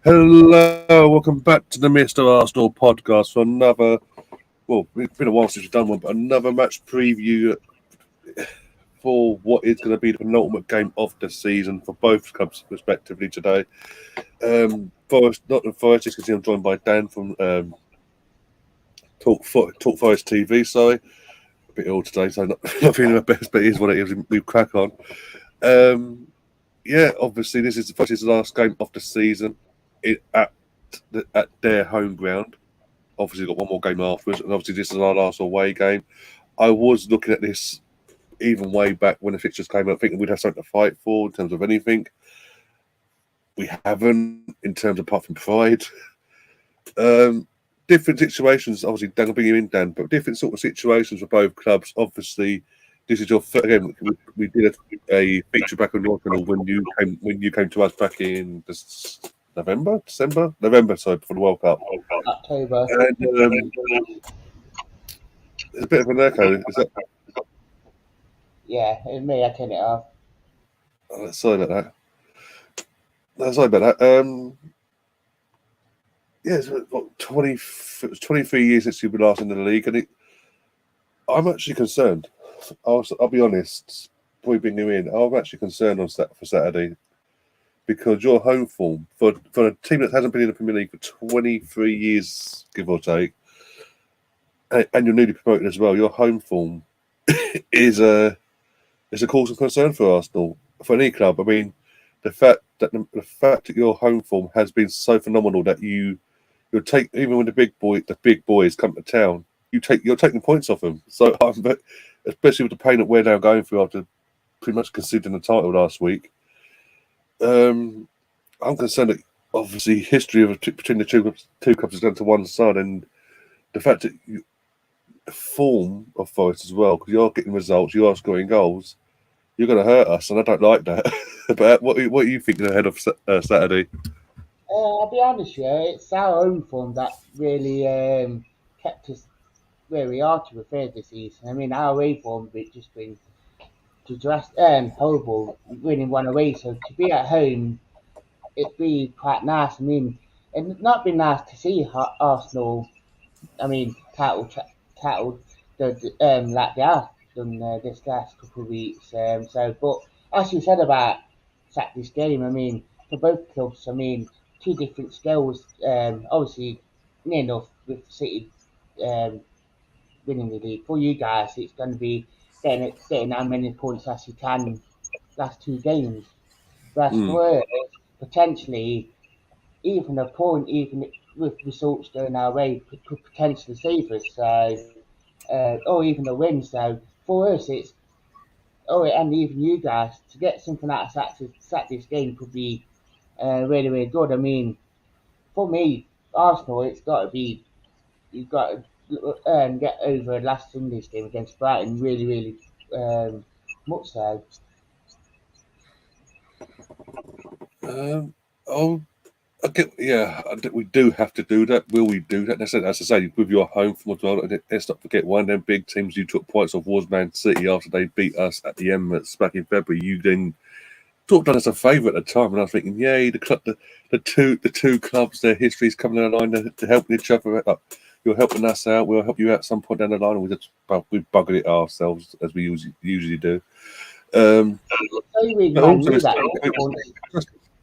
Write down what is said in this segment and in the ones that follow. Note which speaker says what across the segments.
Speaker 1: Hello, welcome back to the Mr. Arsenal podcast for another. Well, it's been a while since we've done one, but another match preview for what is going to be the penultimate game of the season for both clubs, respectively. Today, Forest, not the Forest, because I'm joined by Dan from Talk Forest TV. Sorry, a bit ill today, so not feeling my best, but it is what it is. We crack on. Yeah, obviously this is the last game of the season at their home ground. Obviously, got one more game afterwards, and obviously this is our last away game. I was looking at this even way back when the fixtures came out, thinking we'd have something to fight for in terms of anything. We haven't, in terms of apart from pride. Different situations, obviously. Dan, I'll bring you in, Dan, but different sort of situations for both clubs. Obviously, this is your third game. We did a feature back on your channel when you came to us back in November, sorry, before the World Cup.
Speaker 2: October.
Speaker 1: And there's a bit of an echo. Is that?
Speaker 2: Yeah, it's me. I turn it off.
Speaker 1: Sorry about that. Sorry about that. Yeah, it's what, 23 years since you've been last in the league, and I'm actually concerned. I'll be honest. Before we bring you in, I'm actually concerned for Saturday because your home form for a team that hasn't been in the Premier League for 23 years, give or take, and you're newly promoted as well. Your home form is a cause of concern for Arsenal, for any club. I mean, the fact that your home form has been so phenomenal that you'll take, even when the big boys come to town, you're taking points off them. So especially with the pain that we're now going through after pretty much conceding the title last week. I'm concerned that obviously history between the two clubs is down to one side, and the fact that the form of Forest as well, because you're getting results, you are scoring goals. You're going to hurt us, and I don't like that. But what are you thinking ahead of Saturday?
Speaker 2: I'll be honest with you, it's our own form that really kept us where we are to the third this season. I mean, our away form has just been horrible, winning one away. So to be at home, it'd be quite nice. I mean, it'd not be nice to see Arsenal. I mean, titled like they have done this last couple of weeks. But as you said about Saturday's game, I mean, for both clubs, I mean, two different skills. Obviously, near enough with City um, winning the league. For you guys, it's going to be getting as many points as you can last two games. Whereas for us, potentially, even a point, even with results going our way, could potentially save us. So, or even a win. So for us, it's and even you guys to get something out of Saturday's game could be really really good. I mean, for me, Arsenal, it's got to be you've got to get over last Sunday's game against Brighton. Really really much so.
Speaker 1: Oh, we do have to do that. Will we do that? As I say, with your home form as well. Let's not forget one of them big teams you took points off was Man City after they beat us at the Emirates back in February. You then talked on as a favourite at the time, and I was thinking, yay, the two clubs, their histories coming down the line, to helping each other. You're helping us out. We'll help you out some point down the line. And we buggered it ourselves as we usually do. But also,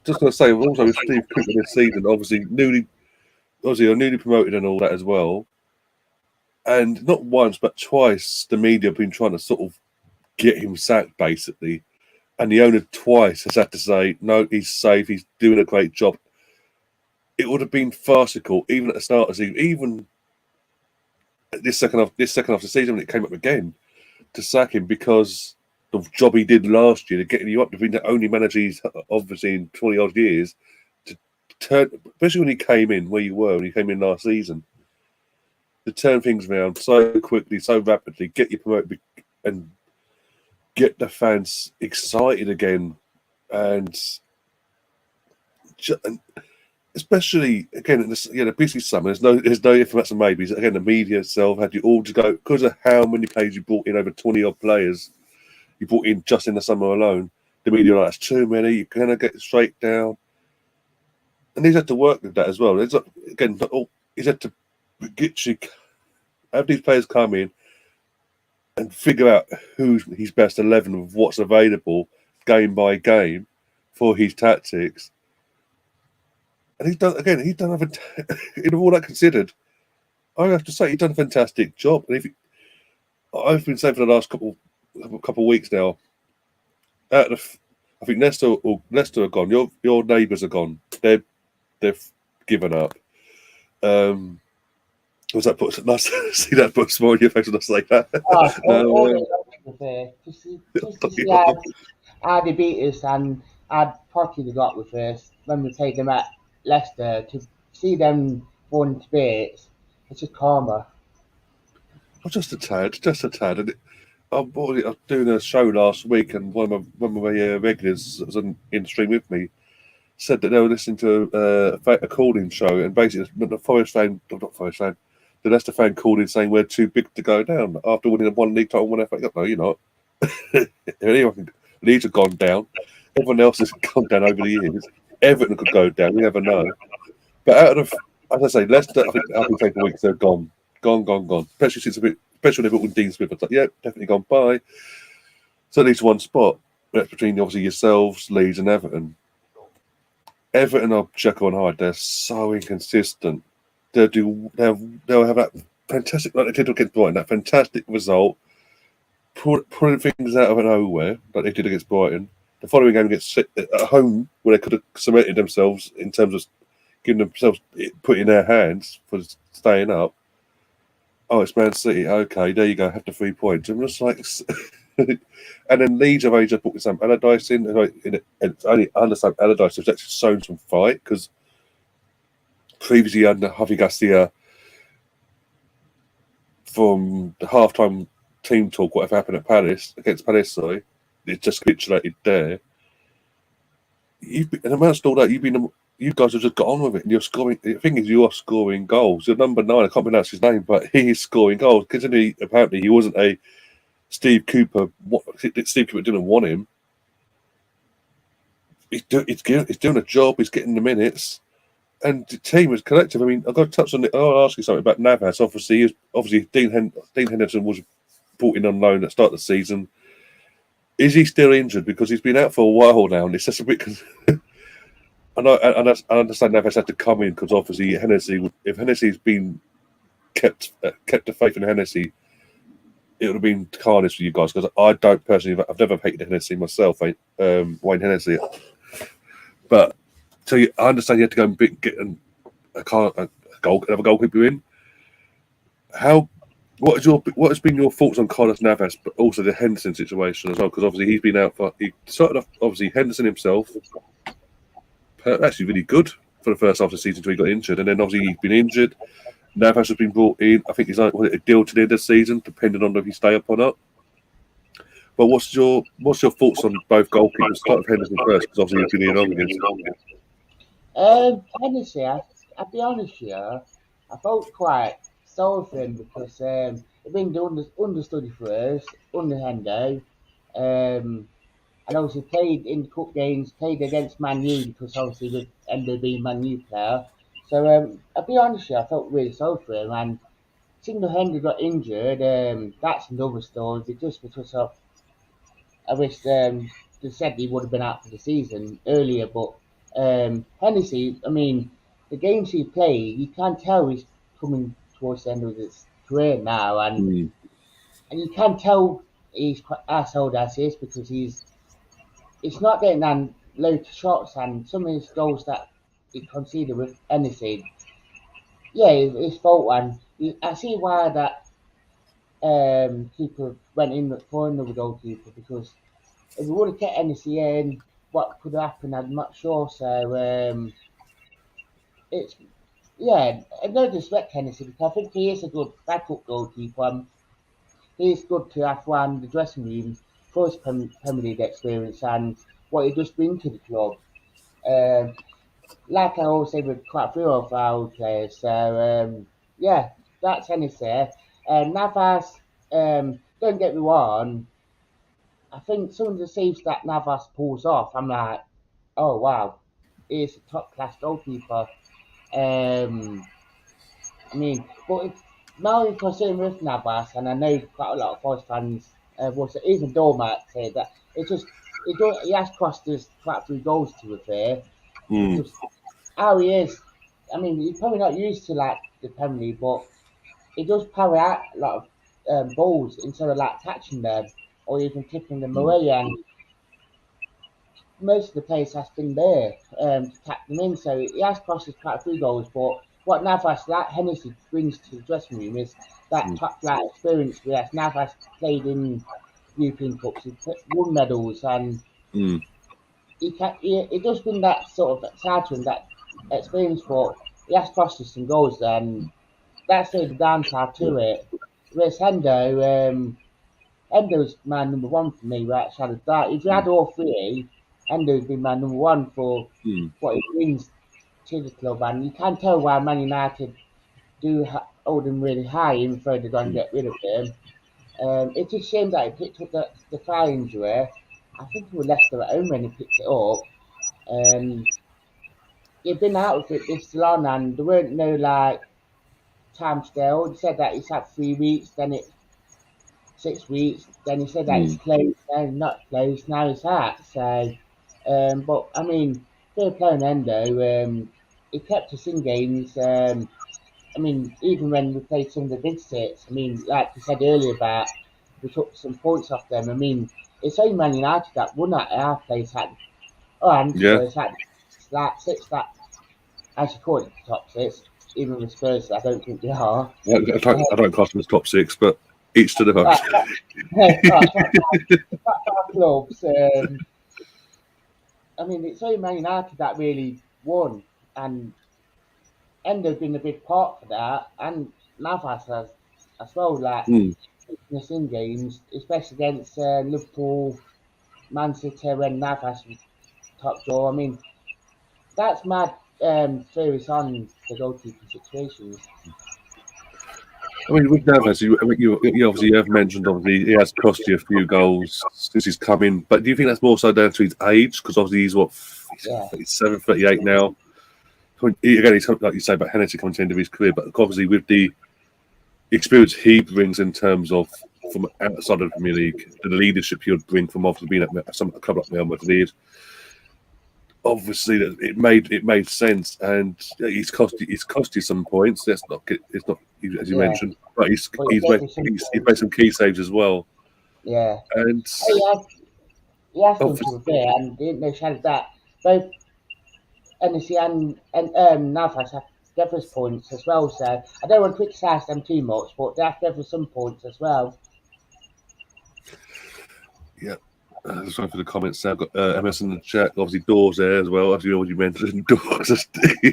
Speaker 1: just going to say, also with Steve Cooper this season, obviously you're newly promoted and all that as well. And not once, but twice, the media have been trying to sort of get him sacked, basically. And the owner twice has had to say, no, he's safe, he's doing a great job. It would have been farcical, even at the start of the season, even this second half of the season when it came up again, to sack him because the job he did last year, to getting you up to being the only manager he's obviously in 20 odd years, to turn, especially when he came in where you were when he came in last season, to turn things around so quickly, so rapidly, get you promoted and get the fans excited again, and especially again in the busy summer. There's no ifs, buts, and maybes. Again, the media itself had you all to go because of how many players you brought in, over 20 odd players you brought in just in the summer alone. The media are like, it's too many. You're gonna get straight down. and he's had to work with that as well. It's not, again, not all, he's had to literally have these players come in and figure out who's his best 11 of what's available game by game for his tactics. And he's done in all that considered, I have to say he's done a fantastic job. And I've been saying for the last couple of weeks now, out of I think Leicester are gone. Your neighbours are gone. They've given up. Was that put nice? See that put a smile on your face when I say that.
Speaker 2: Just to see how they beat us and how potty they got with us when we played them at Leicester. To see them won to bits, it's just karma.
Speaker 1: Oh, just a tad. And I was doing a show last week, and one of my regulars was in stream with me. Said that they were listening to a calling show, and basically the Leicester fan called in saying we're too big to go down after winning one league title, one FA Cup. No, you're not. Leeds have gone down. Everyone else has gone down over the years. Everton could go down. You never know. But out of, as I say, Leicester, I think after a couple of weeks they're gone. Especially when they put with Dean Smith. It's like, yeah, definitely gone by. So at least one spot. That's between obviously yourselves, Leeds, and Everton. Everton are Jekyll and Hyde. They're so inconsistent. They'll have that fantastic, like they did against Brighton, that fantastic result, pulling things out of nowhere, like they did against Brighton. The following game against at home, where they could have cemented themselves in terms of giving themselves put in their hands for staying up. Oh, it's Man City. Okay, there you go. Have the 3 points. I'm just like, and then Leeds have only just put some Allardyce in. It's only I understand Allardyce has actually shown some fight because previously under Javi Garcia, from the halftime team talk, whatever happened at Palace against Palace, sorry, it just capitulated there. And amongst all that, you guys have just got on with it, and you're scoring. The thing is, you are scoring goals. You're number 9. I can't pronounce his name, but he is scoring goals. Considering apparently he wasn't a Steve Cooper. Steve Cooper didn't want him. He's doing a job. He's getting the minutes, and the team is collective. I mean, I've got to touch on it. I'll ask you something about Navas. Obviously, Dean Henderson was brought in on loan at the start of the season. Is he still injured? Because he's been out for a while now, and it's just a bit. I understand Navas had to come in because obviously if Hennessy's been kept the faith in Hennessy, it would have been carnage for you guys. Because I don't personally, I've never hated Hennessy myself, Wayne Hennessy. But I understand you had to go and get another goalkeeper in. What has been your thoughts on Carlos Navas, but also the Henderson situation as well? Because obviously he's been out he started off obviously Henderson himself. Actually, really good for the first half of the season until he got injured, and then obviously he's been injured. Navas has been brought in. I think he's like a deal to the end of the season, depending on if he stay up or not. But what's your thoughts on both goalkeepers? Start with Henderson first, because obviously he's been in on against.
Speaker 2: Hennessy, I'll be honest here, I felt quite sorry for him because he'd been the understudy for us under Hendo. And obviously played in the cup games, played against Man U because obviously with Endo being Man U player. So I'll be honest with you, I felt really sorry for him. And seeing the Hendo got injured, that's another story. But just because I wish they said he would have been out for the season earlier. But Hennessy, I mean, the games he played, you can tell he's coming towards the end of his career now, and you can tell he's quite asshole as he is because it's not getting on loads of shots, and some of his goals that he conceded with anything, yeah, his fault. And I see why that keeper went in for another goalkeeper because if he would have kept Hennessy in, what could have happened, I'm not sure. So it's no disrespect Hennessy because I think he is a good backup goalkeeper. He is good to have one in the dressing room for his Premier League experience and what he does bring to the club. Like I always say with quite a few of our old players. So yeah, that's Hennessy. Navas, don't get me wrong. I think some of the saves that Navas pulls off, I'm like, oh wow. is a top class goalkeeper. I mean, but my only concern with Navas, and I know quite a lot of Forest fans, was that even Dormat said that he has cost us quite a few goals, to be fair,
Speaker 1: Mm.
Speaker 2: because how he is, I mean, he's probably not used to like the Premier League, but he does power out a lot of balls instead of like catching them or even tipping them
Speaker 1: Mm.
Speaker 2: away, and most of the players has been there to tap them in, so he has cost us quite a few goals. But what Navas, like Hennessy, brings to the dressing room is that
Speaker 1: Mm.
Speaker 2: top flight experience. Whereas Navas played in European Cups, won medals, and
Speaker 1: Mm.
Speaker 2: he does bring that sort of side to him, that experience. But he has cost us some goals, and that's the downside
Speaker 1: Yeah.
Speaker 2: to it. Whereas Endo's my number one for me, right? Shadow Dark. If you
Speaker 1: Mm.
Speaker 2: had all three, Endo's been my number one for
Speaker 1: Mm.
Speaker 2: what he brings to the club, and you can tell why Man United do hold him really high, even though they're going to
Speaker 1: Mm.
Speaker 2: get rid of him. It's a shame that he picked up the thigh injury. I think it was Leicester at home when he picked it up. Um, he'd been out of it this long, and there weren't no like time scale. He said that he's had 3 weeks, then it 6 weeks. Then he said that it's
Speaker 1: Mm.
Speaker 2: closed, now not closed, now it's out. So, but I mean, fair play on Endo. He kept us in games. I mean, even when we played some of the big sets, I mean, like you said earlier about we took some points off them. I mean, it's only Man United that won at our place at, and
Speaker 1: Yeah.
Speaker 2: Spurs had that six that, as you call it, the top six. Even with Spurs, I don't think they are.
Speaker 1: I don't class them as top six, but each to their own.
Speaker 2: Right, top clubs. I mean, it's only Man United that really won, and Endo's been a big part for that, and Navas has as well, like
Speaker 1: Mm.
Speaker 2: keeping us in games, especially against Liverpool, Man City when Navas was top draw. I mean, that's mad theories on the goalkeeping situations.
Speaker 1: I mean, with Navas, you obviously have mentioned obviously he has cost you a few goals since he's come in, but do you think that's more so down to his age? Because obviously he's what, he's
Speaker 2: Yeah,
Speaker 1: 37, 38 now. Again, he's like you say about Hennessy coming to the end of his career, but obviously with the experience he brings in terms of from outside of the Premier League, the leadership he would bring from obviously being at a club like Real Madrid, obviously that it made sense, and he's cost you some points. It's not as you
Speaker 2: yeah,
Speaker 1: mentioned, but
Speaker 2: but he gave us some
Speaker 1: he's made
Speaker 2: points.
Speaker 1: some key saves as well,
Speaker 2: Yeah,
Speaker 1: and
Speaker 2: he has done
Speaker 1: obviously,
Speaker 2: to be fair, and didn't know shadow that both NEC and Navas have given us points as well. So I don't want to criticise them too much, but they have given us some points as well.
Speaker 1: yeah. Sorry for the comments. I've got MS in the chat. Obviously, Doors there as well. As you know, what you mentioned, Doors.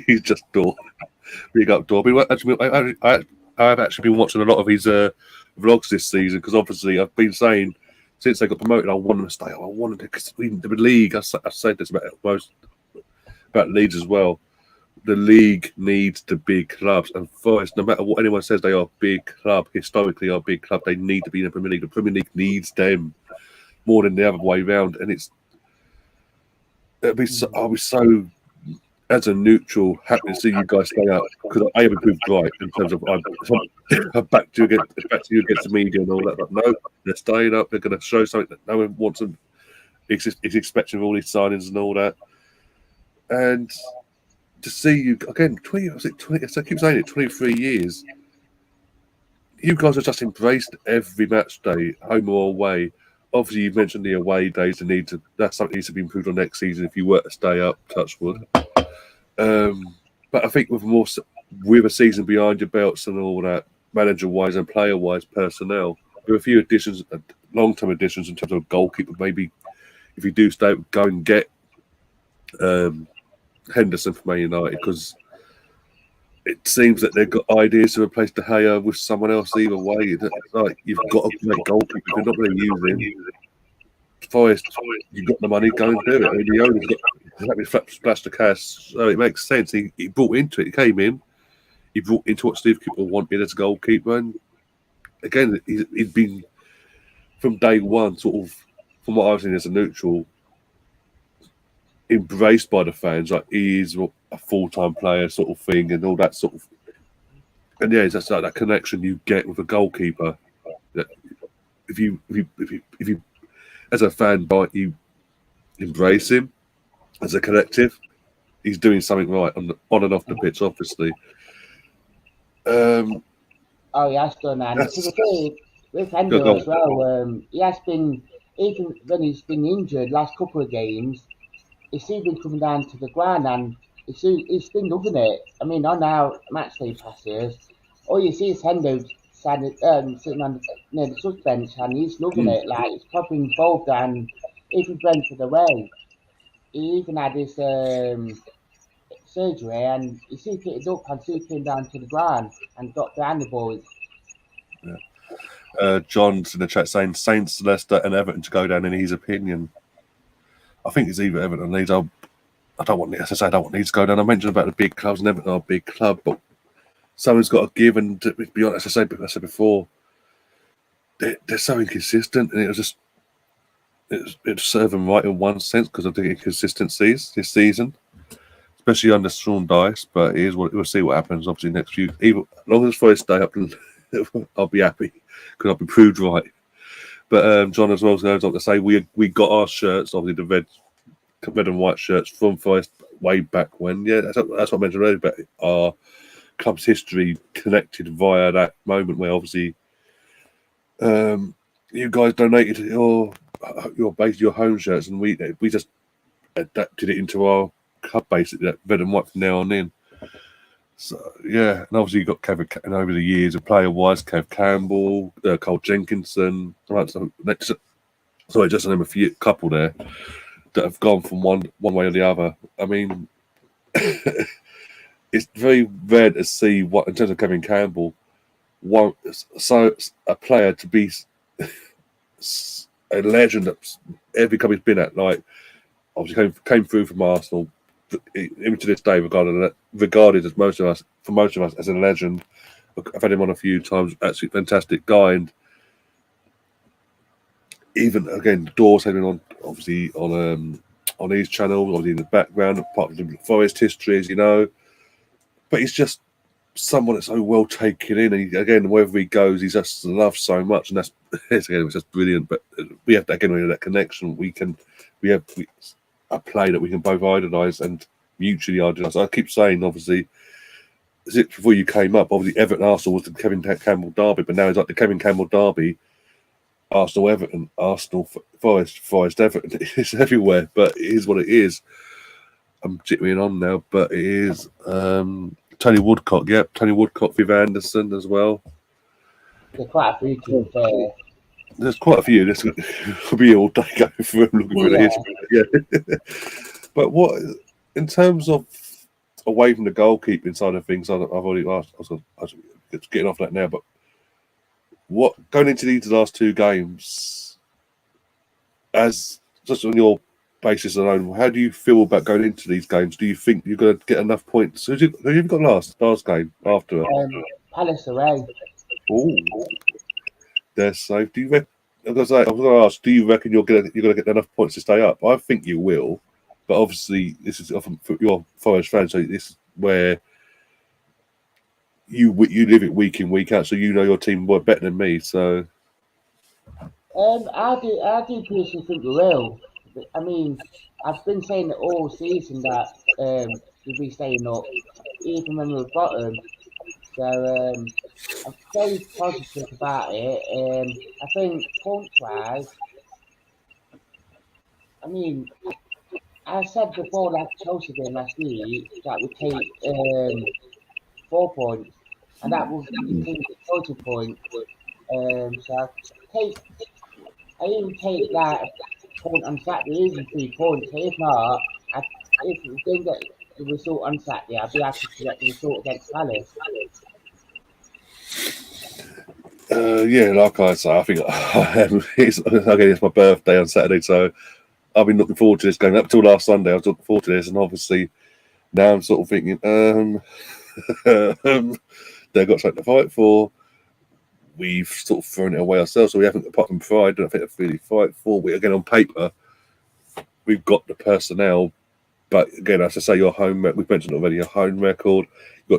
Speaker 1: He's just Door. Big up Door. But actually, I've actually been watching a lot of his vlogs this season because obviously I've been saying since they got promoted, I want them to stay. I wanted to because the league. I said this about most about Leeds as well. The league needs the big clubs, and Forest, no matter what anyone says, they are a big club. Historically, are a big club. They need to be in the Premier League. The Premier League needs them more than the other way around, and I'll be so as a neutral happy to see you guys stay up because I have proved right in terms of I'm back to you against the media and all that. But no, they're staying up. They're going to show something that no one wants them. Is expecting all these signings and all that, and to see you again, 20. Was it 20? I keep saying it. 23 years. You guys have just embraced every match day, home or away. Obviously, you've mentioned the away days. That's something that needs to be improved on next season if you were to stay up. Touch wood. But I think with a season behind your belts and all that, manager wise and player wise, personnel, there are a few additions, long term additions in terms of goalkeeper. Maybe if you do stay, go and get um, Henderson from Man United because it seems that they've got ideas to replace De Gea with someone else. Either way, it's like you've got a great goalkeeper. If you're not going to use him, Forest, you've got the money, go and do it. I mean, the owner's got exactly splash the cash, so it makes sense. He brought into it. He came in. He brought into what Steve Cooper wanted as a goalkeeper, and again, he'd been from day one, sort of, from what I've seen as a neutral, embraced by the fans. Like he is a full-time player, sort of thing, and all that sort of. And yeah, it's just like that connection you get with a goalkeeper. That if you as a fan, you embrace him as a collective, he's doing something right on and off the pitch, obviously.
Speaker 2: Oh, he has done, and to
Speaker 1: That's
Speaker 2: be fair, with
Speaker 1: go,
Speaker 2: Hendo
Speaker 1: go
Speaker 2: as well, he has been, even when he's been injured last couple of games, he's still been coming down to the ground and he's been loving it. I mean, on our match day passes, all you see is Hendo sitting on near the sub bench and he's loving
Speaker 1: Mm,
Speaker 2: it. Like, he's probably involved, and even Brentford away, he even had his surgery and he still picked it up and still came down to the ground and got behind the boys.
Speaker 1: John's in the chat saying Saints, Leicester, and Everton to go down in his opinion. I think it's either Everton and Leeds. I don't want, as I say, I don't want Leeds to go down. I mentioned about the big clubs, and Everton are a big club, but someone's got to give. And to be honest, as I said before, they're so inconsistent, and it served them right in one sense because of the inconsistencies this season, especially under Sean Dice. But we'll see what happens. Obviously, next few, even as long as Forest stay up, I'll be happy because I'll be proved right. But John as well goes on to say we got our shirts, obviously the red and white shirts from Forest way back when. Yeah, that's what I mentioned earlier about our club's history connected via that moment where obviously you guys donated your home shirts, and we just adapted it into our club basically, that red and white from now on in. So yeah, and obviously you got Kevin, and over the years, of player wise, Kev Campbell, Cole Jenkinson. Right, sorry, just to name a couple there that have gone from one way or the other. I mean, it's very rare to see what in terms of Kevin Campbell, a player to be a legend that every club he's been at, like obviously came through from Arsenal, even to this day regarded as most of us as a legend. I've had him on a few times. Absolutely fantastic guy, and even again, Dawes had him on obviously on his channel, obviously in the background, part of the Forest history, as you know. But he's just someone that's so well taken in, and again, wherever he goes, he's just loved so much, and that's again, it's just brilliant. But we have that connection. We have a play that we can both idolise and mutually idolise. I keep saying, obviously, as it before you came up, obviously Everton Arsenal was the Kevin Campbell derby, but now it's like the Kevin Campbell derby, Arsenal Everton, Arsenal Forest Everton. It's everywhere, but it is what it is. I'm jittering on now, but it is Tony Woodcock. Yep, Tony Woodcock, Viv Anderson as well.
Speaker 2: They're quite a few, to be fair.
Speaker 1: There's quite a few. This could be all day going through looking for the history. Yeah. But what, in terms of away from the goalkeeping side of things, I've already asked. I was getting off that now. But what going into these last two games, as just on your basis alone, how do you feel about going into these games? Do you think you're going to get enough points? Who have you got last game after it?
Speaker 2: Palace away.
Speaker 1: Oh, they're safe. Do you reckon? I was going to ask. Do you reckon you're going to get enough points to stay up? I think you will, but obviously this is often for your Forest fans. So this is where you live it week in week out, so you know your team more better than me. So
Speaker 2: I do personally think we will. I mean, I've been saying it all season that we'll be staying up, even when we're bottom. So I'm very positive about it. I think point-wise, I mean, I said before like Chelsea game last week that we take 4 points, and that will include the total point. So take I even take that point on Saturday, even 3 points. So if not, if we didn't get the result on Saturday, I'd be happy to get the result against Palace.
Speaker 1: yeah, like I say, I think it's my birthday on Saturday, so I've been looking forward to this game up till last Sunday. I was looking forward to this, and obviously now I'm sort of thinking, they've got something to fight for. We've sort of thrown it away ourselves, so we haven't, apart from pride, I don't think they've really fight for. We again on paper, we've got the personnel But again, as I say, your home, we've mentioned already, your home record,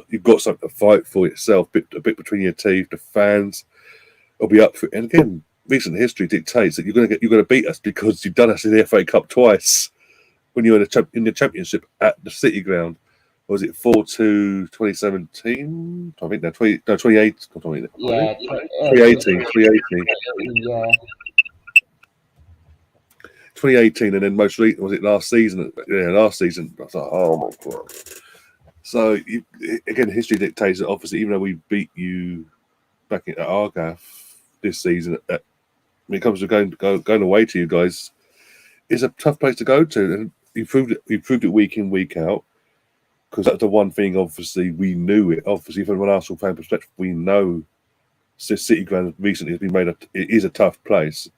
Speaker 1: you've got something to fight for yourself, a bit between your teeth. The fans will be up for it. And again, recent history dictates that you're going to beat us because you've done us in the FA Cup twice when you're in the Championship at the City Ground. Or was it 4-2 2017? I think no, 28.
Speaker 2: Yeah,
Speaker 1: 2018.
Speaker 2: yeah.
Speaker 1: 2018, and then most recent was it last season? Yeah, last season. I was like, oh my god. So again, history dictates that obviously, even though we beat you back at Argaf this season, when it comes to going away to you guys, it's a tough place to go to, and you proved it week in, week out. Because that's the one thing. Obviously, we knew it. Obviously, from an Arsenal fan perspective, we know City Ground recently has been made. It is a tough place.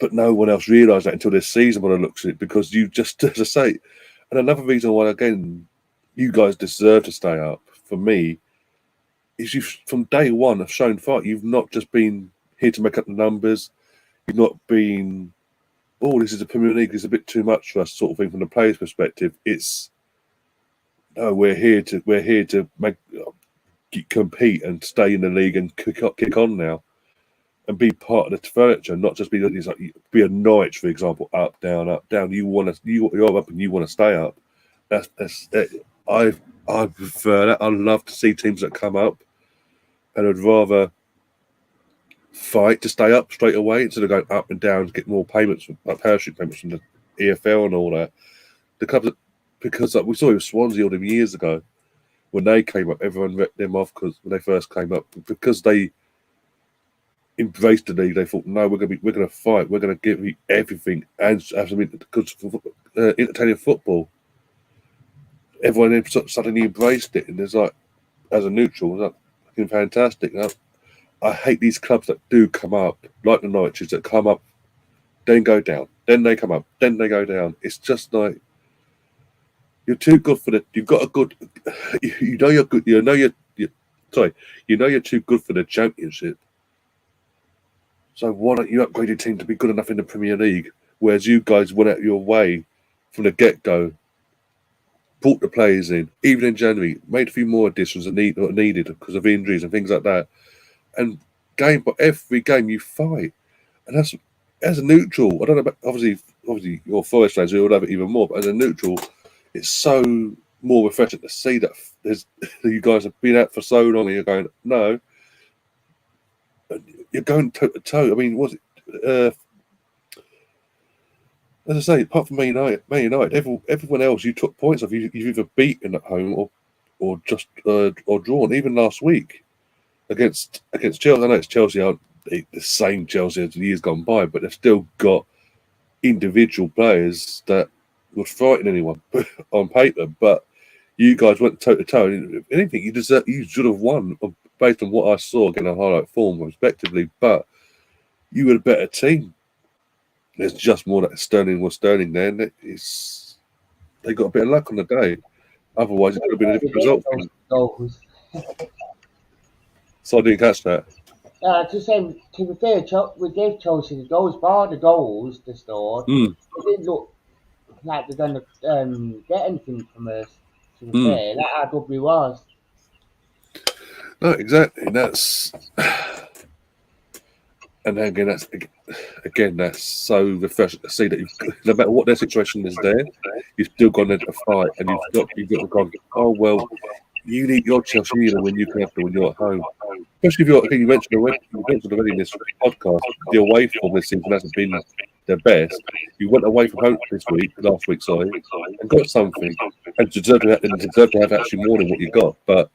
Speaker 1: But no one else realised that until this season when I looked at it, because you just, as I say, and another reason why, again, you guys deserve to stay up, for me, is you from day one have shown fight. You've not just been here to make up the numbers. You've not been, oh, this is the Premier League, it's a bit too much for us, sort of thing from the players' perspective. It's, no, we're here to compete and stay in the league and kick on now. And be part of the furniture, not just be be a Norwich, for example, up, down, up, down. You're up and you want to stay up. I prefer that. I love to see teams that come up, and I'd rather fight to stay up straight away instead of going up and down to get more payments, like parachute payments from the EFL and all that. The clubs that, because we saw it with Swansea all them years ago when they came up, everyone wrecked them off because when they first came up, because they embraced the league. They thought, no, we're going to fight. We're going to give you everything and have some entertaining football. Everyone then suddenly embraced it, and there's like, as a neutral, it's like fucking fantastic. I hate these clubs that do come up, like the Norwiches that come up, then go down, then they come up, then they go down. It's just like you're too good for the. You've got a good. You know you're good. You know you're too good for the Championship. So why don't you upgrade your team to be good enough in the Premier League? Whereas you guys went out your way from the get-go, brought the players in, even in January, made a few more additions that needed because of injuries and things like that. And every game you fight. And that's, as a neutral, I don't know about, obviously you're Forest fans, you would have it even more, but as a neutral, it's so more refreshing to see that you guys have been out for so long and you're going, no, you're going toe to toe. I mean, was it? As I say, apart from Man United, everyone else you took points off. You've either beaten at home or just or drawn. Even last week against Chelsea, I know it's Chelsea aren't the same Chelsea as the years gone by, but they've still got individual players that would frighten anyone on paper. But you guys went toe to toe. If anything, you should have won based on what I saw again on highlight form, respectively. But you were a better team. There's just more that Sterling was Sterling there, and they got a bit of luck on the day. Otherwise, it would have been a different result.
Speaker 2: Goals.
Speaker 1: So I didn't catch that.
Speaker 2: To be fair, we gave Chelsea the goals. Bar the goals they scored, it didn't look like they're going to get anything from us. To be fair, that's how good we was.
Speaker 1: No, exactly. That's and again that's so refreshing to see that no matter what their situation is, you've still gone there to fight, and you've got to go. Oh well, you need your Chelsea when you can have to when you're at home. Especially if you mentioned already in this podcast, the away form this season hasn't been their best. You went away from home last week, and got something, and deserve to have actually more than what you got. But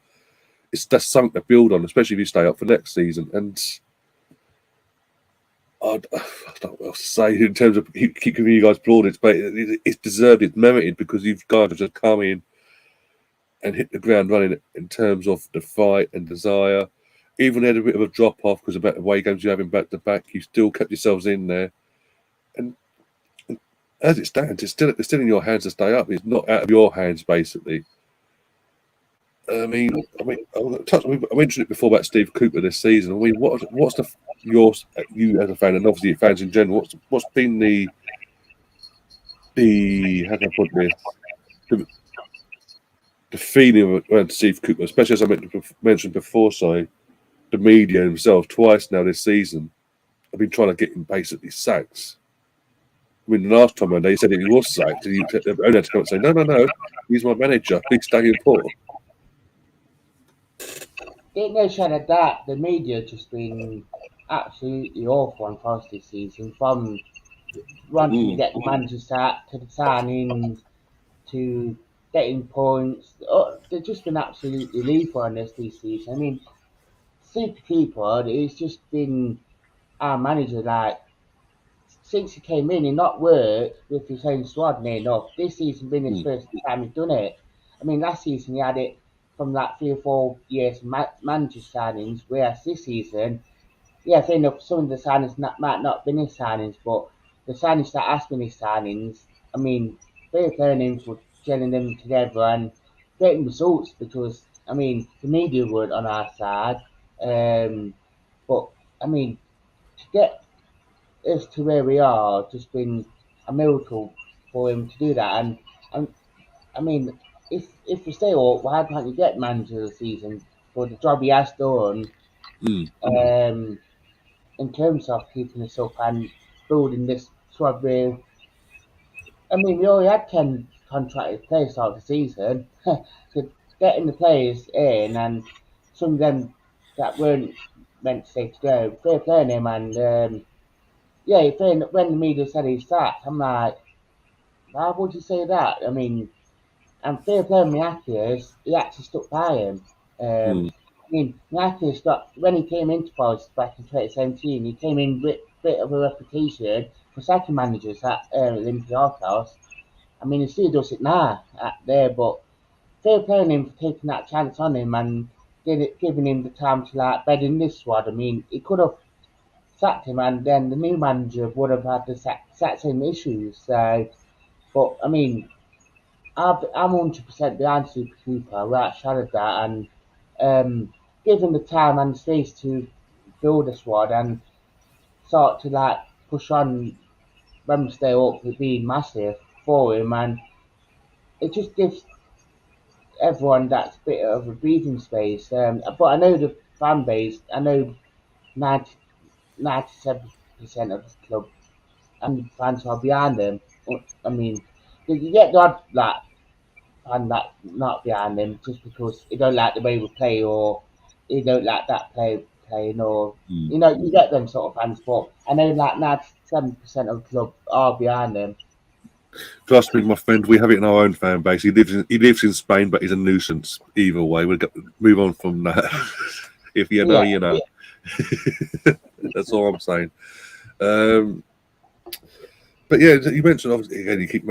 Speaker 1: that's something to build on, especially if you stay up for next season. And I don't know what else to say in terms of keep giving you guys plaudits, but it's deserved, it's merited, because you've guys have just come in and hit the ground running in terms of the fight and desire. Even had a bit of a drop off because of the away games you having back to back, you still kept yourselves in there. And as it stands, it's still in your hands to stay up. It's not out of your hands, basically. I mentioned it before about Steve Cooper this season. I mean, what's you as a fan, and obviously fans in general, what's been the how can I put this? The feeling around Steve Cooper, especially as I mentioned before, so the media himself twice now this season have been trying to get him basically sacked. I mean, the last time they said he was sacked, and he only had to come and say, no, he's my manager, he's staying put.
Speaker 2: Ain't no shade of that. The media just been absolutely awful on Forest this season. From wanting to get the manager sacked to the signings to getting points. Oh, they've just been absolutely lethal on this season. I mean, Super Cooper, it's just been our manager like since he came in, he not worked with his own squad near enough. This season been his first time he's done it. I mean, last season he had it from like 3 or 4 years manager signings, whereas this season, yeah, fair enough, some of the signings might not been his signings, but the signings that has been his signings, I mean, fair play on him for gelling them together and getting results because, I mean, the media weren't on our side. But, I mean, to get us to where we are, just been a miracle for him to do that. And I mean, if we stay up, why can't you get manager of the season for the job he has done? Um, in terms of keeping us up and building this squad with, I mean, we already had 10 contracted players start the season. So getting the players in and some of them that weren't meant to stay to go, fair play on him. And yeah, when the media said he's sacked, I'm like, why would you say that? I mean, and fair play on Miakias, he actually stuck by him. I mean, Miakias got, when he came into Forest back in 2017, he came in with a bit of a reputation for sacking managers at Olympiacos. I mean, he still does it now at there, but fair play on him for taking that chance on him and giving him the time to like bed in this squad. I mean, he could have sacked him and then the new manager would have had the exact same issues. So, but I mean, I'm 100% behind Super Cooper, right? Shadowed that, and given the time and space to build a squad and sort to like push on when we stay up, it being massive for him, and it just gives everyone that bit of a breathing space. But I know the fan base, I know 90, 97% of the club and fans are behind them. I mean, you get the odd like fan that not behind them just because he don't like the way we play or he don't like that playing or you know you get them sort of fans. But I know like 97% of the club are behind them.
Speaker 1: Trust me, my friend, we have it in our own fan base. He lives in Spain, but he's a nuisance either way. We'll move on from that. If you know,
Speaker 2: Yeah,
Speaker 1: you know. That's all I'm saying. But yeah, you mentioned obviously again. You keep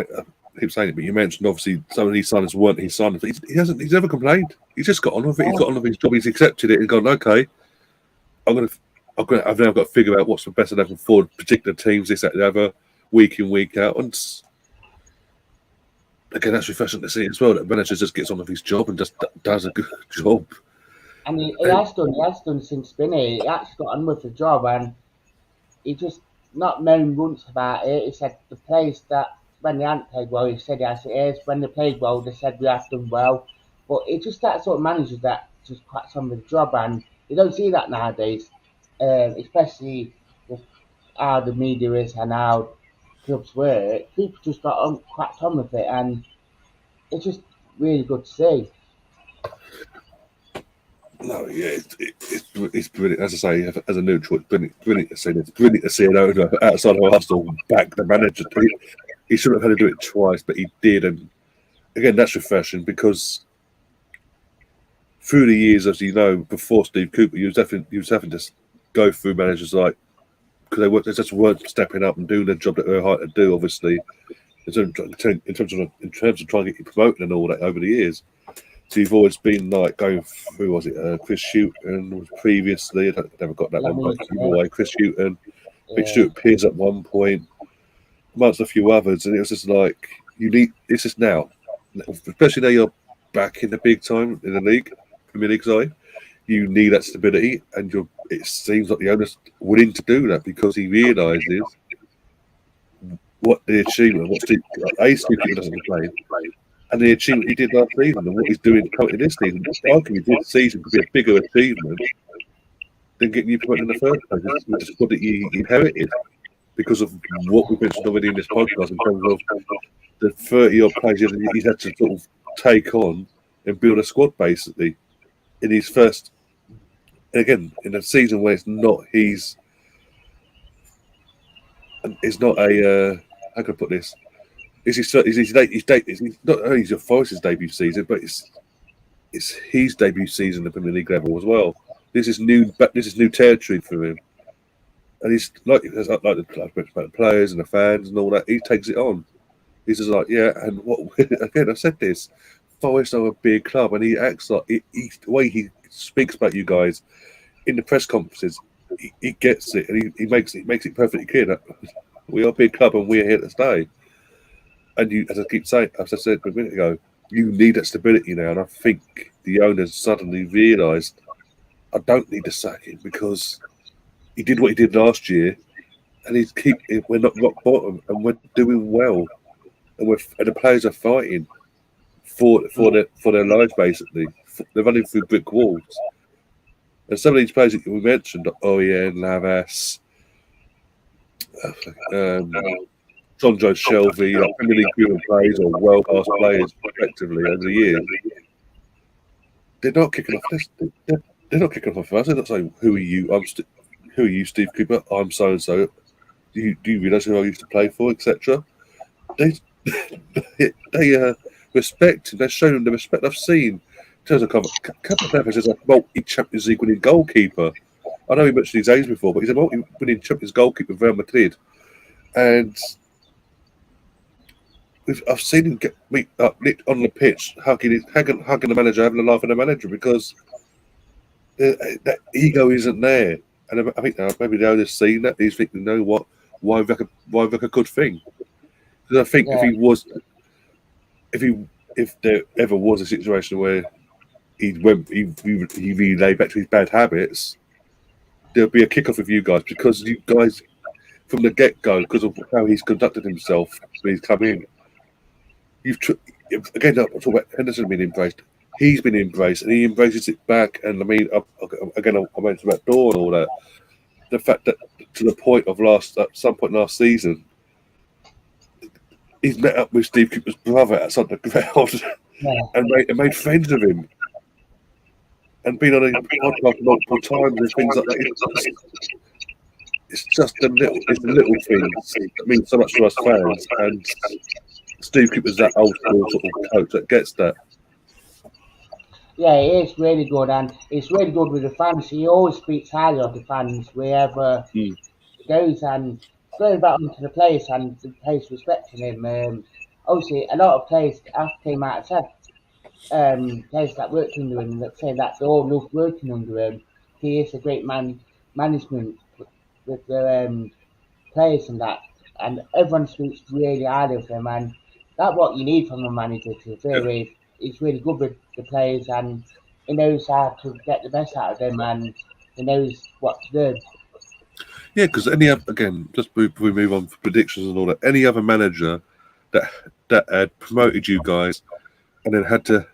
Speaker 1: saying it, but you mentioned obviously some of these signings weren't his signings. He hasn't. He's never complained. He's just got on with it. He's got on with his job. He's accepted it and gone. Okay, I've now got to figure out what's the best 11 for particular teams. This, that, the other, week in, week out, and again, that's refreshing to see as well. That manager just gets on with his job and just does a good job.
Speaker 2: and he has done since been here. He actually got on with the job and he just not known once about it. He said the players that when they hadn't played well, he said it as it is. When they played well, they said we have done well. But it's just that sort of manager that just cracks on with the job, and you don't see that nowadays, especially with how the media is and how clubs work. People just got on, cracked on with it, and it's just really good to see.
Speaker 1: No, yeah, it's brilliant. As I say, as a neutral, it's brilliant to see. It's brilliant to see an owner outside of Arsenal back the manager. He shouldn't have had to do it twice, but he did, and again, that's refreshing because through the years, as you know, before Steve Cooper, you was having to go through managers like because they just weren't stepping up and doing the job that they were hired to do. Obviously, in terms of trying to get you promoted and all that over the years. So you've always been like going through, was it Chris Hughton was previously? I never got that
Speaker 2: Let
Speaker 1: one,
Speaker 2: me,
Speaker 1: but either way, Chris Hughton, I think
Speaker 2: yeah,
Speaker 1: Stuart Pearce at one point, amongst a few others, and it was just like you need. It's just now, especially now you're back in the big time in the league, Premier League side. You need that stability, and it seems like the owner's willing to do that because he realises what the achievement, what Steve Cooper doesn't play, and the achievement he did last season, and what he's doing currently this season. Arguably, this season could be a bigger achievement than getting you promoted in the first place, with the squad that he inherited, because of what we've mentioned already in this podcast in terms of the 30-odd players he's had to sort of take on and build a squad basically in his first. Again, in a season where it's not a how can I put this? It's not only your Forest's debut season, but it's his debut season at the Premier League level as well. This is new territory for him, and he's like the players and the fans and all that. He takes it on. He's just like, yeah, and what again? I said this. Forest are a big club, and he acts like the way he speaks about you guys in the press conferences. He gets it, and he makes it perfectly clear that we are a big club and we're here to stay. And you, as I said a minute ago, you need that stability now. And I think the owners suddenly realised I don't need to sack him because he did what he did last year, and we're not rock bottom, and we're doing well, and the players are fighting for their lives basically. They're running through brick walls. And some of these players that we mentioned, Orien, Lavas, John Joe Shelby, Premier League proven players or world class players, effectively over the years, they're not kicking off. They're not kicking off for us. They're not saying, "Who are you? Who are you, Steve Cooper? I'm so and so. Do you realise who I used to play for, etc." They respect. They're showing the respect I've seen. In terms of couple of players, a multi-Champions League winning goalkeeper. I know he mentioned his age before, but he's a multi-winning Champions goalkeeper for Real Madrid, and I've seen him get nicked on the pitch, hugging the manager, having a laugh at the manager because that ego isn't there. And I think maybe the owner's seen that. He's thinking, you know what? Why have a good thing? Because I think if there ever was a situation where he relayed back to his bad habits, there'll be a kickoff with you guys because you guys from the get-go, because of how he's conducted himself when he's come in. Again, I'm talking about Henderson being embraced. He's been embraced, and he embraces it back. And I mean, again, I mentioned about Dawn and all that. The fact that to the point of at some point last season, he's met up with Steve Cooper's brother outside the ground and made friends with him, and been on a podcast multiple times and things like that. It's just the little things that mean so much to us fans, and Steve Cooper's that old school sort of coach that gets that.
Speaker 2: Yeah, it is really good, and it's really good with the fans. He always speaks highly of the fans wherever he goes, and going back onto the players and the players respecting him. Obviously, a lot of players after came out and said players that worked under him that say that they all loved working under him. He is a great management with the players and that, and everyone speaks really highly of him, and that's what you need from a manager to feel with. He's really good with the players, and he knows how to get the best out of them, and he knows what to do.
Speaker 1: Yeah, because just before we move on for predictions and all that, any other manager that had promoted you guys and then had to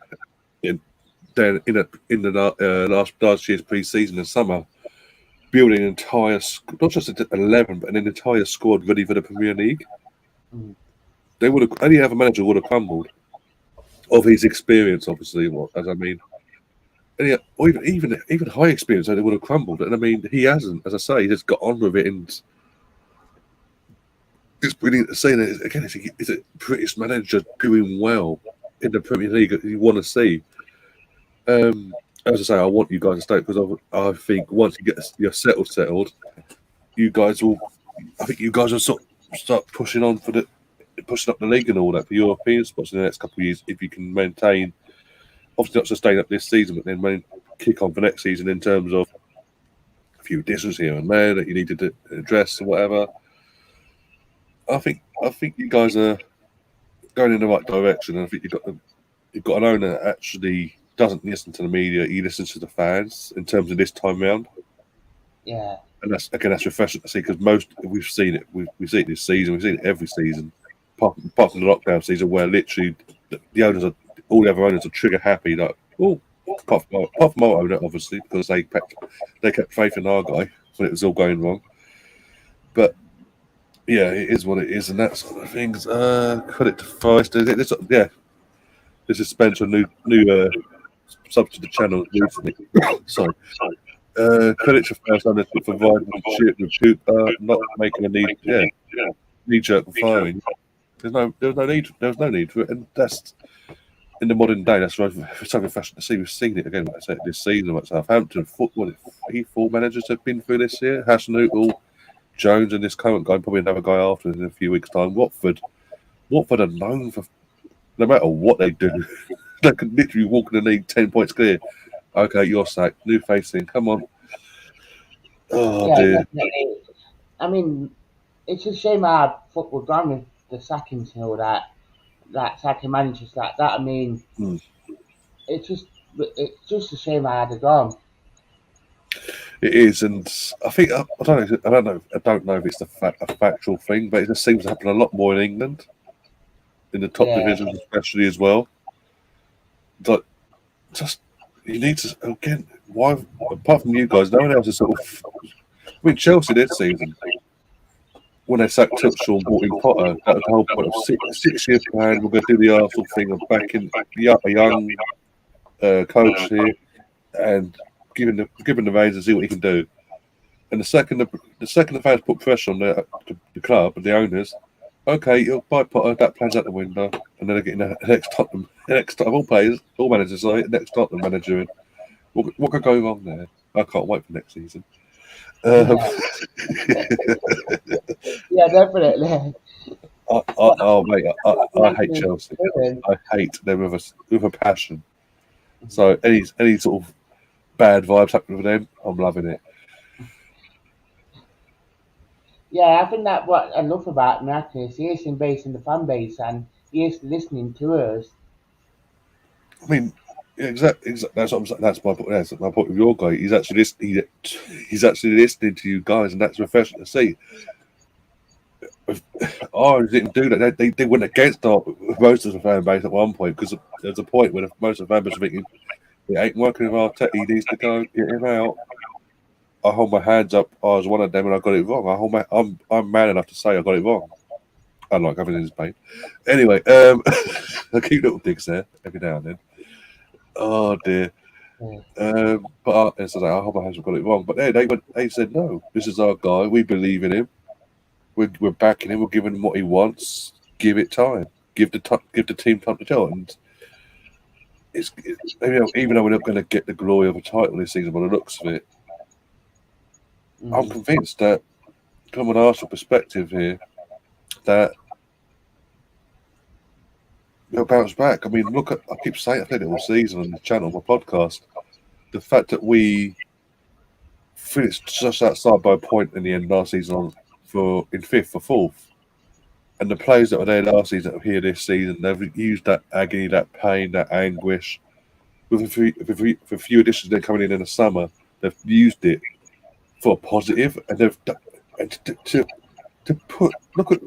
Speaker 1: in the last year's pre-season in summer build an entire, not just 11, but an entire squad ready for the Premier League. They would have, any other manager would have crumbled of his experience, obviously. As I mean, or even high experience, they would have crumbled. And I mean, he hasn't. As I say, he just got on with it, and it's brilliant to see that again. It's a British manager doing well in the Premier League that you want to see. As I say, I want you guys to stay because I think once you're settled, you guys will. I think you guys will start pushing up the league and all that for European spots in the next couple of years if you can maintain. Obviously, not sustain up this season, but then kick on for next season in terms of a few additions here and there that you need to address or whatever. I think you guys are going in the right direction, and I think you've got an owner that actually doesn't listen to the media; he listens to the fans in terms of this time round.
Speaker 2: Yeah,
Speaker 1: And that's refreshing to see because we've seen it. We see it this season. We've seen it every season, apart from the lockdown season where literally the owners are all the other owners are trigger happy. Like, oh, apart from our owner, obviously, because they kept faith in our guy when it was all going wrong. But yeah, it is what it is, and that sort of things. Credit to Forest. This suspension new sub to the channel recently. Sorry. Credit to First Ownership for providing shit with Cooper, not making a knee jerk firing. There was no need for it, and that's in the modern day. That's so refreshing to see. We've seen it again, like I said, this season. Like Southampton, four managers have been through this year. Hasenhüttl, Jones, and this current guy, probably another guy after in a few weeks' time. Watford are known for no matter what they do, they can literally walk in the league 10 points clear. Okay, you're sacked. New facing. Come on. Oh, dear.
Speaker 2: Definitely. I mean, it's a shame how football gone with the sackings and all that. Like sacking managers like that. I mean, it's just a shame how they're gone.
Speaker 1: It is, and I think I don't know if it's a factual thing, but it just seems to happen a lot more in England, in the top divisions especially as well. But just you need to again. Why? Apart from you guys, no one else is sort of. I mean, Chelsea this season when they sacked Tuchel and brought in Potter, that was the whole point of 6 year plan. We're going to do the Arsenal thing of backing a young coach here and giving the reins and see what he can do. And the second the fans put pressure on the club and the owners, okay, you'll buy Potter, that plan's out the window, and then they're getting the next Tottenham all managers, next Tottenham manager in. What could go wrong there? I can't wait for next season.
Speaker 2: Yeah, definitely.
Speaker 1: Mate, I hate Chelsea. I hate them with a passion. So any sort of bad vibes happening with them, I'm loving it.
Speaker 2: Yeah, I think that what I love about Miracle is he is embracing the fan base and he is listening to us.
Speaker 1: I mean, exactly. That's what I'm saying. That's my point. That's my point with your guy. He's actually listening to you guys, and that's refreshing to see. Ours didn't do that. They went against most of the fan base at one point because there's a point where most of the fan base are thinking it ain't working with Arteta. He needs to go, get him out. I hold my hands up. I was one of them, and I got it wrong. I'm man enough to say I got it wrong. Unlike having his pain. Anyway, I keep little digs there every now and then. Oh dear. But I hold my hands up, got it wrong. But they said no. This is our guy. We believe in him. We're backing him. We're giving him what he wants. Give it time. Give the team time to gel. And even though we're not going to get the glory of a title this season by the looks of it, I'm convinced that, from an Arsenal perspective here, that they'll bounce back. I mean, I keep saying, I've said it all season on the channel, my podcast, the fact that we finished just outside by a point in the end last season in fifth or fourth, and the players that were there last season that are here this season, they've used that agony, that pain, that anguish. With a few additions then coming in the summer, they've used it for a positive, and they've to put look at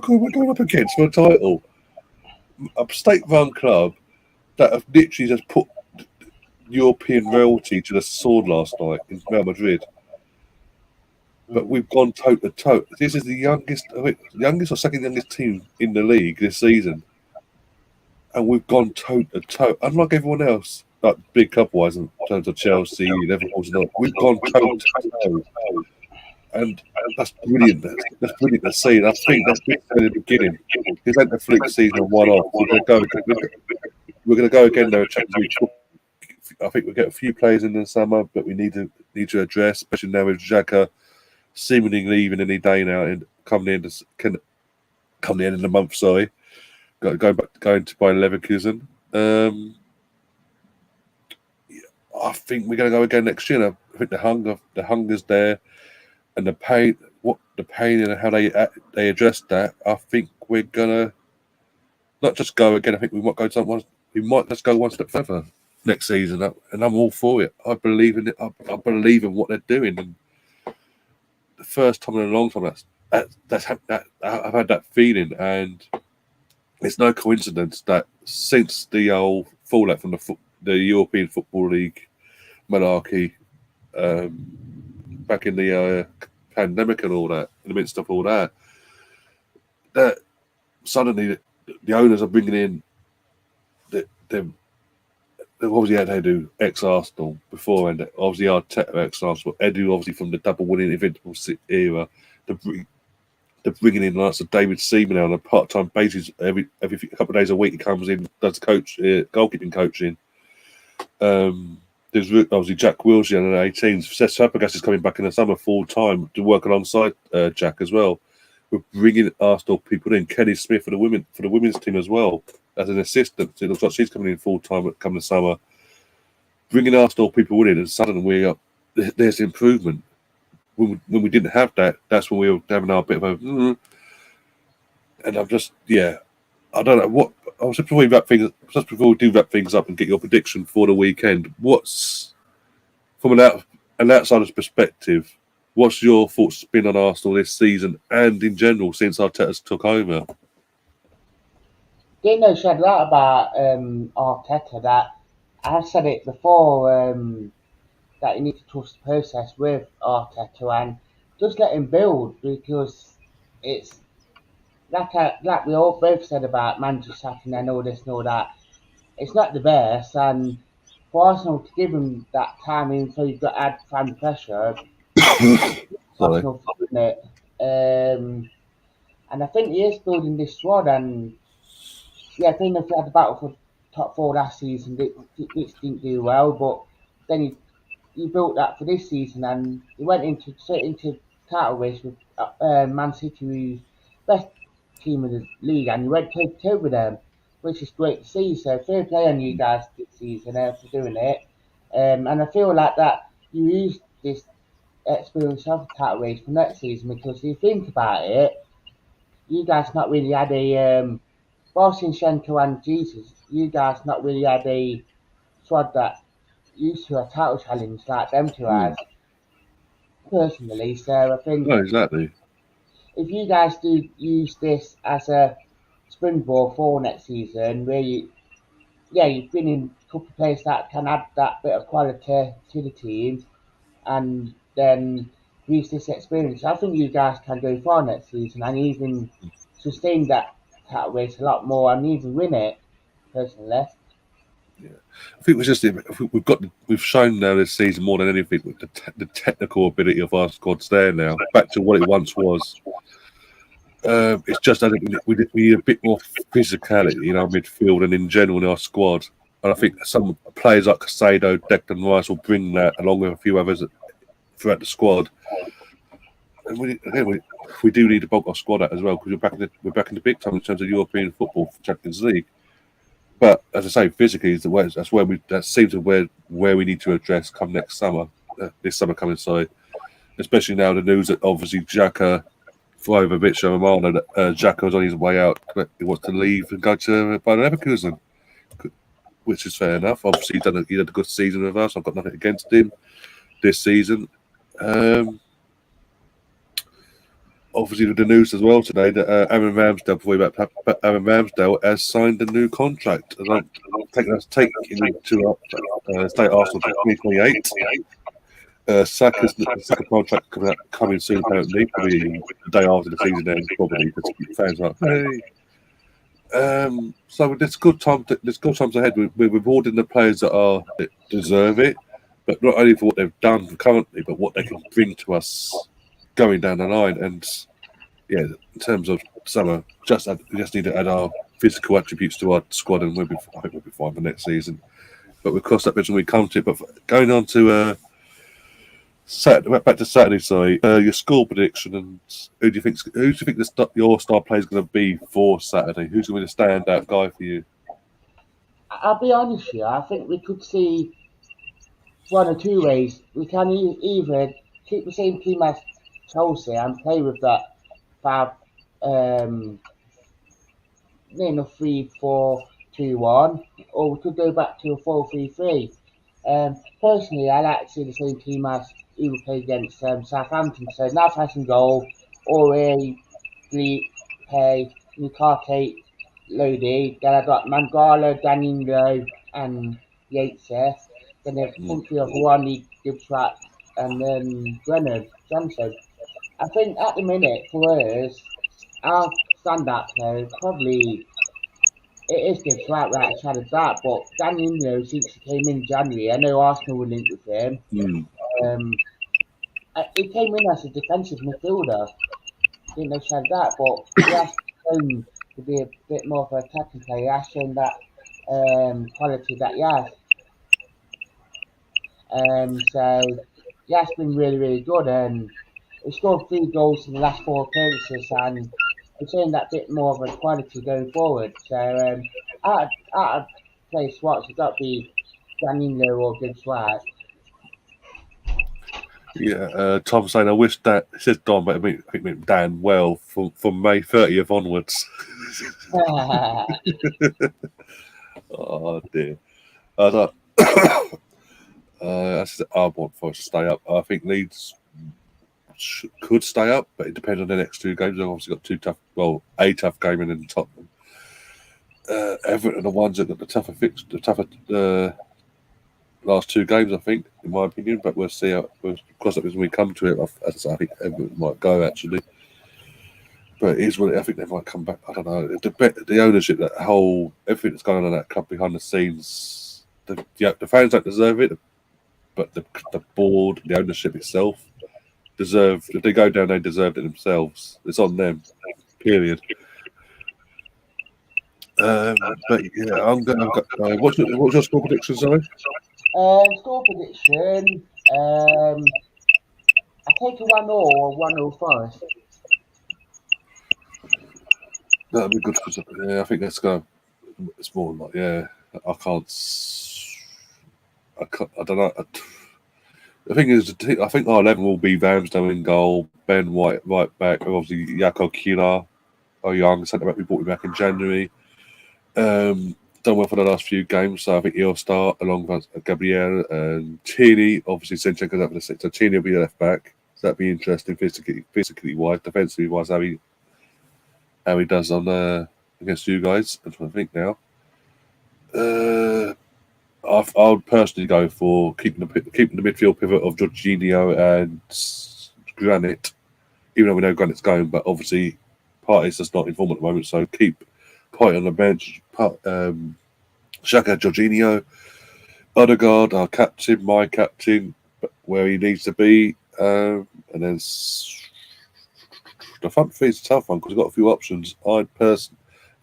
Speaker 1: who we're going up against for a title. A state-run club that have literally just put European royalty to the sword last night in Real Madrid. But we've gone toe to toe. This is the youngest or second youngest team in the league this season, and we've gone toe to toe. Unlike everyone else, like big club-wise in terms of Chelsea, Liverpool's not. We've gone toe to toe, and that's brilliant. That's brilliant to see. And I think that's been at the beginning. This ain't the fluke season one-off. We're going to go again there. I think we'll get a few players in the summer, but we need to address, especially now with Xhaka seemingly leaving any day now and come the end of the month. Sorry, going to buy Leverkusen. I think we're going to go again next year. I think the hunger's there, and the pain and how they address that. I think we're gonna not just go again. I think we might just go one step further next season, and I'm all for it. I believe in it. I believe in what they're doing, and the first time in a long time that I've had that feeling, and it's no coincidence that since the old fallout from the European Football League monarchy back in the pandemic and all that, in the midst of all that, that suddenly the owners are bringing in they've obviously had Edu ex-Arsenal before, and obviously Arteta ex-Arsenal. Edu obviously from the double winning Invincible era. They're bringing in lots of David Seaman on a part-time basis. Every couple of days a week he comes in, does goalkeeping coaching. There's obviously Jack Wilshere on the 18s. Seth Fabregas is coming back in the summer full-time to work alongside Jack as well. We're bringing Arsenal people in. Kenny Smith for the women's team as well as an assistant. It looks like she's coming in full-time come the summer. Bringing Arsenal people in, and suddenly there's improvement. When we didn't have that, that's when we were having our bit of a. And I'm just, I don't know what. I was just before we wrap things up and get your prediction for the weekend. What's from an outsider's perspective? What's your thoughts been on Arsenal this season and in general since Arteta's took over?
Speaker 2: Dino said a lot about Arteta. That I said it before. That you need to trust the process with Arteta and just let him build, because it's like we all both said about Manchester City and all this and all that. It's not the best, and for Arsenal to give him that time, even though you've got to add fan pressure, Arsenal doing it. And I think he is building this squad, and I think if we had the battle for top four last season, which didn't do well, but then he built that for this season, and he went straight into title race with Man City, who's best team in the league, and he went toe to toe with them, which is great to see. So fair play on you guys this season for doing it. And I feel like that you use this experience of the title race for next season, because if you think about it, you guys not really had a Zinchenko and Jesus. You guys not really had a squad that used to a title challenge like them two has, personally. So I think
Speaker 1: exactly.
Speaker 2: If you guys do use this as a springboard for next season, where you've been in a couple of players that can add that bit of quality to the team, and then use this experience, I think you guys can go far next season and even sustain that title race a lot more and even win it, personally.
Speaker 1: I think we've shown now this season more than anything with the technical ability of our squad's there now, back to what it once was. It's just I think we need a bit more physicality in our midfield and in general in our squad. And I think some players like Casado, Declan Rice will bring that along with a few others throughout the squad. And we do need to bulk our squad out as well, because we're back in the big time in terms of European football for Champions League. But as I say, physically is the way. That seems to where we need to address come next summer. This summer coming, especially now the news that obviously Xhaka, Vlahovic, and Romano, that Xhaka is on his way out. He wants to leave and go to Bayer Leverkusen, which is fair enough. Obviously, he had a good season with us. I've got nothing against him this season. Obviously, with the news as well today that Aaron Ramsdale has signed a new contract. I'm taking him to State Arsenal for 2028. Saka's contract coming soon, apparently, probably the day after the season ends, probably, because fans are like, hey. So there's good times ahead. We're rewarding the players that deserve it, but not only for what they've done currently, but what they can bring to us going down the line. And in terms of summer, we just need to add our physical attributes to our squad, and I think we'll be fine for next season. But we'll cross that bridge when we come to it. But going on to Saturday, back to Saturday, sorry, your score prediction, and who do you think your star player is going to be for Saturday? Who's going to be the standout guy for you?
Speaker 2: I'll be honest here. I think we could see one or two ways. We can either keep the same team as Chelsea and play with that 3-4-2-1, or we could go back to a 4-3-3. Personally, I like to see the same team as he will play against Southampton. So Navas in goal, Ori, Bleep, Pay, Nukate, Lodi. Then I've got Mangala, Danilo, and Yates there. Then the front three of Ronnie, Gibbs Rat, and then Brennan Johnson. I think at the minute for us, our standout player probably it is Gibbs Rat outside of that, but Danilo since he came in January, I know Arsenal were linked with him. He came in as a defensive midfielder. Didn't know said that, but he has shown to be a bit more of an attacking player. He has shown that quality that he has. So he has been really, really good, and he scored 3 goals in the last 4 appearances, and he's showing that bit more of a quality going forward. So out of play spots, it's got to be Danilo or Gibbs White.
Speaker 1: Yeah, Tom saying, I wish that, it says Don, but I think it meant Dan, well, from May 30th onwards. Oh, dear. I want for us to stay up. I think Leeds could stay up, but it depends on the next 2 games. They've obviously got a tough game and then Tottenham. Everton are the ones that got the tougher last 2 games, I think, in my opinion. But we'll see how we'll cross it as we come to it. As I say, I think Everton might go actually, but it is what I think they might come back. I don't know. The ownership, that whole everything that's going on in that club behind the scenes, the fans don't deserve it, but the board, the ownership itself, deserve. If they go down, they deserve it themselves. It's on them. Period. But yeah, I'm gonna. What's your score prediction, sorry?
Speaker 2: Score prediction. I take a 1-0 or 1-0 Forest.
Speaker 1: That'd be good for. Yeah, I think let's go. It's more than that. Yeah, I don't know. The thing is, I think our 11 will be Ramsdale in goal, Ben White right back, obviously Jakob Kilar, our young centre back. We bought him back in January. Done well for the last few games, so I think he'll start along with Gabriel and Tierney. Obviously, Sinchenko's up for the 6, so Tierney will be left back. So that'd be interesting, physically wise, defensively wise, how he does on against you guys. That's what I think now. I would personally go for keeping the midfield pivot of Jorginho and Granit, even though we know Granit's going, but obviously Partey's just not in form at the moment, so keep Partey on the bench. Xhaka, Jorginho, Odegaard, our captain, my captain, where he needs to be, and then the front three is a tough one because we've got a few options. I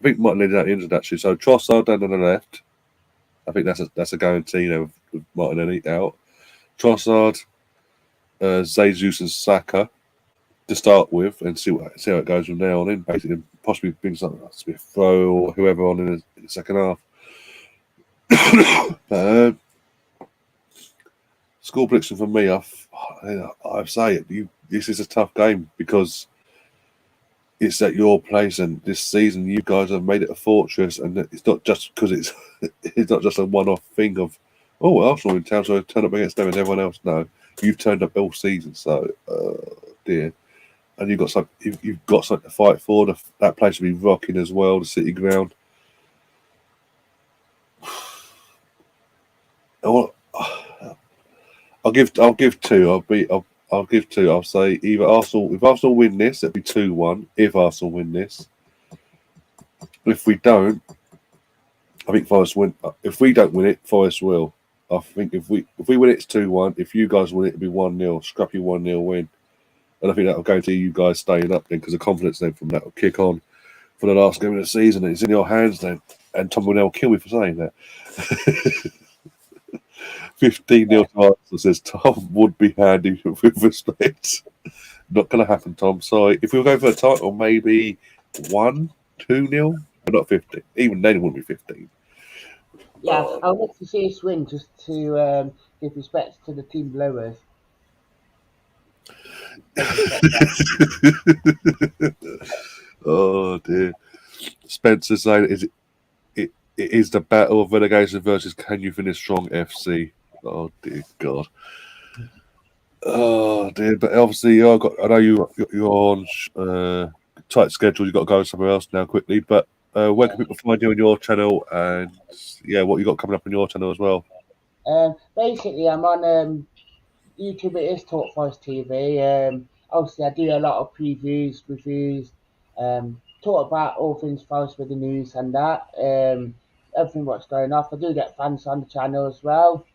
Speaker 1: think Martinelli's out injured actually, so Trossard down on the left. I think that's a guarantee now with Martinelli out. Trossard, Jesus and Saka to start with, and see how it goes from now on in. Basically, possibly bring something like Smith Rowe or whoever on in the second half. Score prediction for me, I say it. This is a tough game because it's at your place, and this season you guys have made it a fortress, and it's not just because it's not just a one-off thing of Arsenal in town, so I turn up against them and everyone else. No, you've turned up all season, so dear, and you've got something to fight for. That place will be rocking as well, the City Ground. I'll give 2. I'll give 2. I'll say either Arsenal. If Arsenal win this, it'll be 2-1. If Arsenal win this, if we don't, I think Forest win. If we don't win it, Forest will. I think if we win it, it's 2-1. If you guys win it, it'll be 1-0. Scrappy 1-0 win, and I think that'll guarantee you guys staying up then, because the confidence then from that will kick on for the last game of the season. It's in your hands then, and Tom will kill me for saying that. 15-0 to Arsenal, says Tom. Would be handy with respect. Not going to happen, Tom. Sorry. If we were going for a title, maybe 1-2-0, but not 15. Even then, it wouldn't be 15.
Speaker 2: Yeah, I would like to see us win just to give respect to the team below us.
Speaker 1: Oh dear. Spencer saying, it is the battle of relegation versus can you finish strong FC. Oh dear God. Oh dear, but obviously I know you're on tight schedule. You've got to go somewhere else now quickly. But where can people find you on your channel, and yeah, what you got coming up on your channel as well?
Speaker 2: Basically, I'm on YouTube. It is Talk Forest TV. Obviously, I do a lot of previews, reviews, talk about all things Forest with the news and that. Everything what's going off. I do get fans on the channel as well.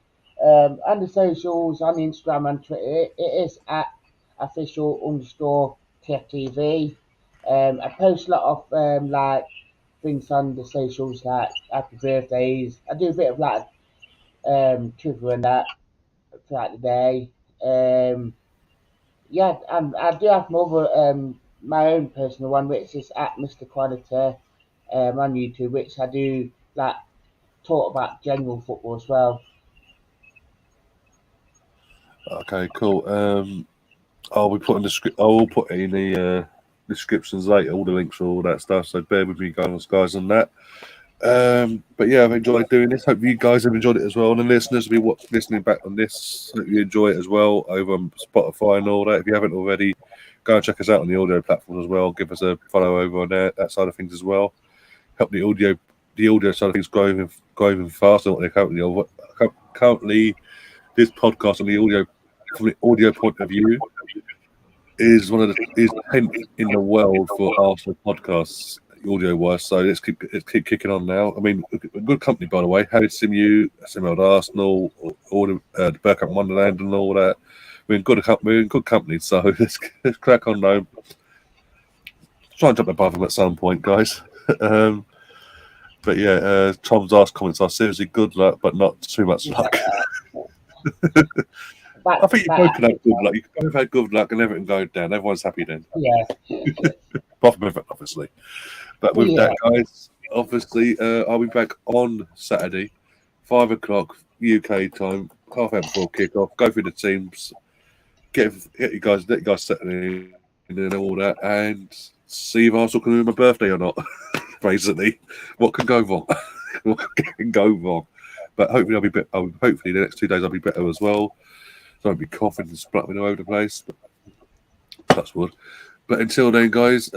Speaker 2: On the socials, on Instagram and Twitter, it is at official_Tftv. I post a lot of like things on the socials like happy birthdays. I do a bit of like trivia and that throughout the day. Um, yeah, and I do have my own personal one, which is at Mr. Quality on YouTube, which I do like talk about general football as well.
Speaker 1: Okay, cool. I'll be putting the script. I will put it in the descriptions later, all the links for all that stuff. So bear with me, guys, on that. But yeah, I've enjoyed doing this. Hope you guys have enjoyed it as well. And the listeners will be listening back on this. Hope you enjoy it as well over on Spotify and all that. If you haven't already, go and check us out on the audio platform as well. Give us a follow over on that side of things as well. Help the audio side of things grow even faster than what they're currently. This podcast on the audio from the audio point of view is 10th in the world for Arsenal podcasts, audio wise. So let's keep kicking on now. I mean, good company, by the way. Harry Simu, Old Arsenal, all the Bergkamp Wonderland and all that. We're in good company. So let's crack on now. Try and jump above them at some point, guys. But yeah, Tom's last comments are seriously good luck, but not too much luck. I think you both can have good luck. You both had good luck and everything going down. Everyone's happy then.
Speaker 2: Yeah.
Speaker 1: Apart from everything, obviously. But with that, guys, obviously, I'll be back on Saturday, 5 o'clock UK time, half hour before kickoff. Go through the teams, let you guys settling in and all that, and see if Arsenal can do my birthday or not. Basically, what can go wrong? What can go wrong? But hopefully, hopefully the next 2 days I'll be better as well. Don't be coughing and spluttering all over the place. Touch wood. But until then, guys,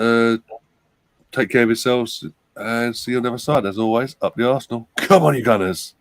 Speaker 1: take care of yourselves and see you on the other side. As always, up the Arsenal. Come on, you Gunners.